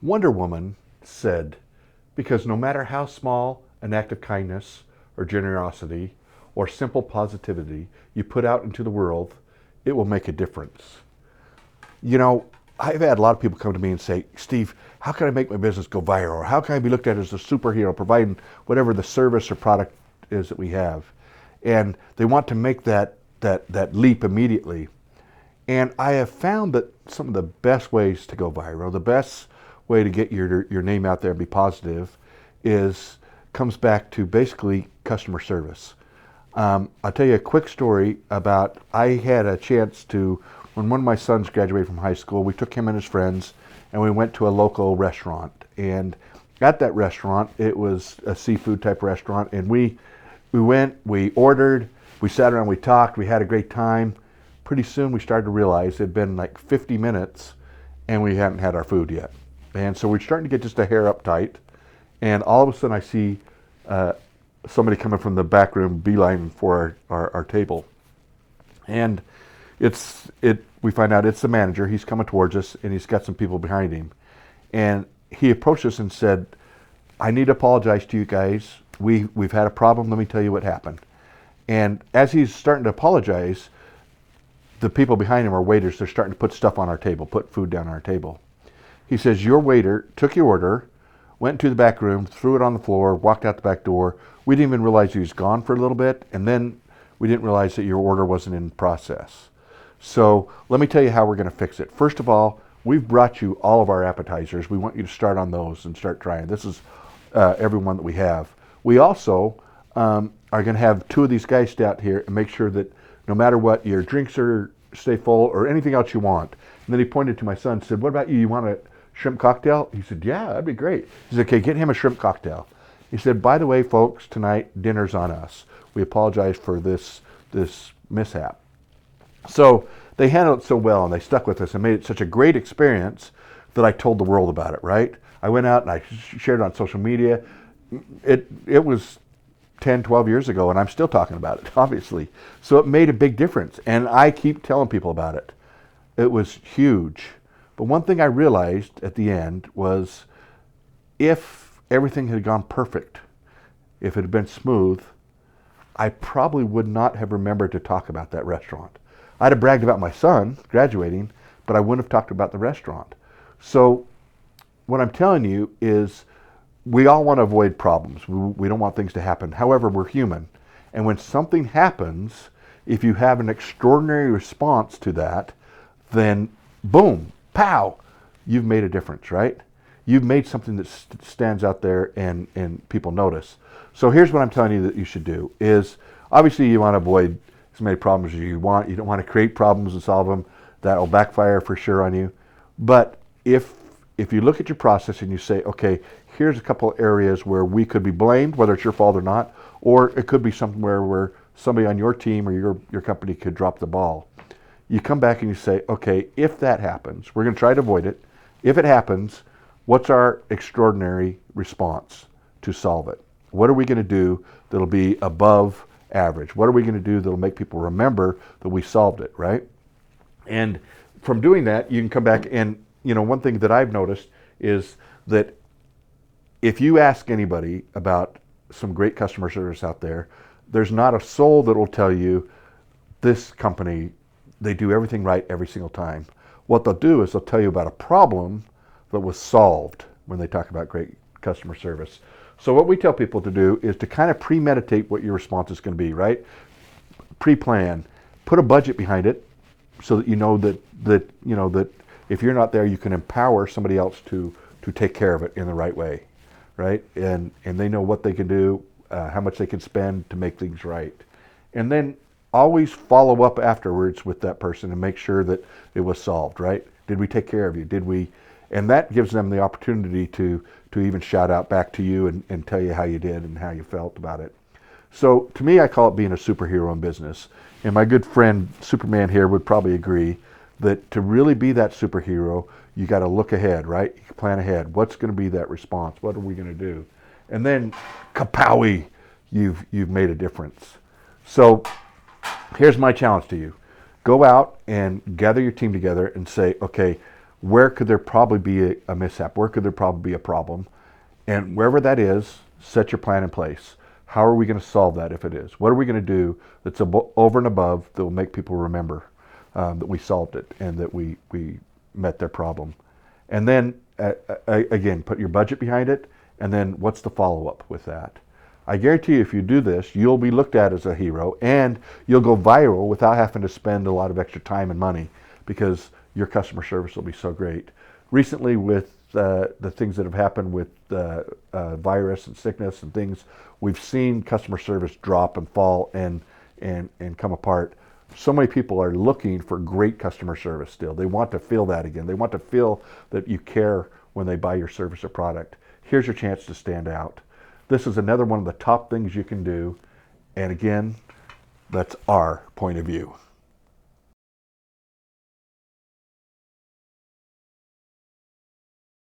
Wonder Woman said, because no matter how small an act of kindness or generosity or simple positivity you put out into the world, it will make a difference. You know, I've had a lot of people come to me and say, Steve, how can I make my business go viral? Or how can I be looked at as a superhero providing whatever the service or product is that we have? And they want to make that leap immediately. And I have found that some of the best ways to go viral, the best way to get your name out there and be positive comes back to basically customer service. I'll tell you a quick story about, I had a chance to, when one of my sons graduated from high school, we took him and his friends and we went to a local restaurant. And at that restaurant, it was a seafood type restaurant, and we went, we ordered, we sat around, we talked, we had a great time. Pretty soon we started to realize it had been like 50 minutes and we hadn't had our food yet. And so we're starting to get just a hair uptight, and all of a sudden I see somebody coming from the back room beeline for our table. And we find out it's the manager. He's coming towards us and he's got some people behind him. And he approached us and said, I need to apologize to you guys. We've had a problem. Let me tell you what happened. And as he's starting to apologize, the people behind him are waiters. They're starting to put stuff on our table, put food down on our table. He says, your waiter took your order, went to the back room, threw it on the floor, walked out the back door. We didn't even realize he was gone for a little bit, and then we didn't realize that your order wasn't in process. So let me tell you how we're going to fix it. First of all, we've brought you all of our appetizers. We want you to start on those and start trying. This is every one that we have. We also are going to have two of these guys stay out here and make sure that no matter what, your drinks stay full or anything else you want. And then he pointed to my son and said, what about you? You want a shrimp cocktail? He said, yeah, that'd be great. He said, okay, get him a shrimp cocktail. He said, by the way, folks, tonight dinner's on us. We apologize for this mishap. So they handled it so well and they stuck with us and made it such a great experience that I told the world about it, right? I went out and I shared it on social media. It was 10, 12 years ago and I'm still talking about it, obviously. So it made a big difference and I keep telling people about it. It was huge. But one thing I realized at the end was if everything had gone perfect, if it had been smooth, I probably would not have remembered to talk about that restaurant. I'd have bragged about my son graduating, but I wouldn't have talked about the restaurant. So what I'm telling you is we all want to avoid problems. We don't want things to happen. However, we're human. And when something happens, if you have an extraordinary response to that, then boom, pow, you've made a difference, right? You've made something that stands out there and people notice. So here's what I'm telling you that you should do is, obviously you want to avoid as many problems as you want. You don't want to create problems and solve them. That will backfire for sure on you. But if you look at your process and you say, okay, here's a couple areas where we could be blamed, whether it's your fault or not, or it could be somewhere where somebody on your team or your company could drop the ball. You come back and you say, okay, if that happens, we're going to try to avoid it. If it happens, what's our extraordinary response to solve it? What are we going to do that'll be above average? What are we going to do that'll make people remember that we solved it, right? And from doing that, you can come back and, one thing that I've noticed is that if you ask anybody about some great customer service out there, there's not a soul that will tell you this company, they do everything right every single time. What they'll do is they'll tell you about a problem that was solved when they talk about great customer service. So what we tell people to do is to kind of premeditate what your response is going to be, right? Pre-plan, put a budget behind it so that you know that if you're not there, you can empower somebody else to take care of it in the right way, right? And they know what they can do, how much they can spend to make things right. And then always follow up afterwards with that person and make sure that it was solved, right? Did we take care of you? Did we? And that gives them the opportunity to even shout out back to you and tell you how you did and how you felt about it. So to me, I call it being a superhero in business. And my good friend Superman here would probably agree that to really be that superhero, you got to look ahead, right? You can plan ahead. What's going to be that response? What are we going to do? And then, kapowie, you've made a difference. So here's my challenge to you. Go out and gather your team together and say, okay, Where could there probably be a mishap? Where could there probably be a problem? And wherever that is, set your plan in place. How are we going to solve that if it is? What are we going to do that's over and above that will make people remember that we solved it and that we met their problem? And then, again, put your budget behind it, and then what's the follow-up with that? I guarantee you if you do this, you'll be looked at as a hero, and you'll go viral without having to spend a lot of extra time and money because your customer service will be so great. Recently, with the things that have happened with virus and sickness and things, we've seen customer service drop and fall and come apart. So many people are looking for great customer service still. They want to feel that again. They want to feel that you care when they buy your service or product. Here's your chance to stand out. This is another one of the top things you can do. And again, that's our point of view.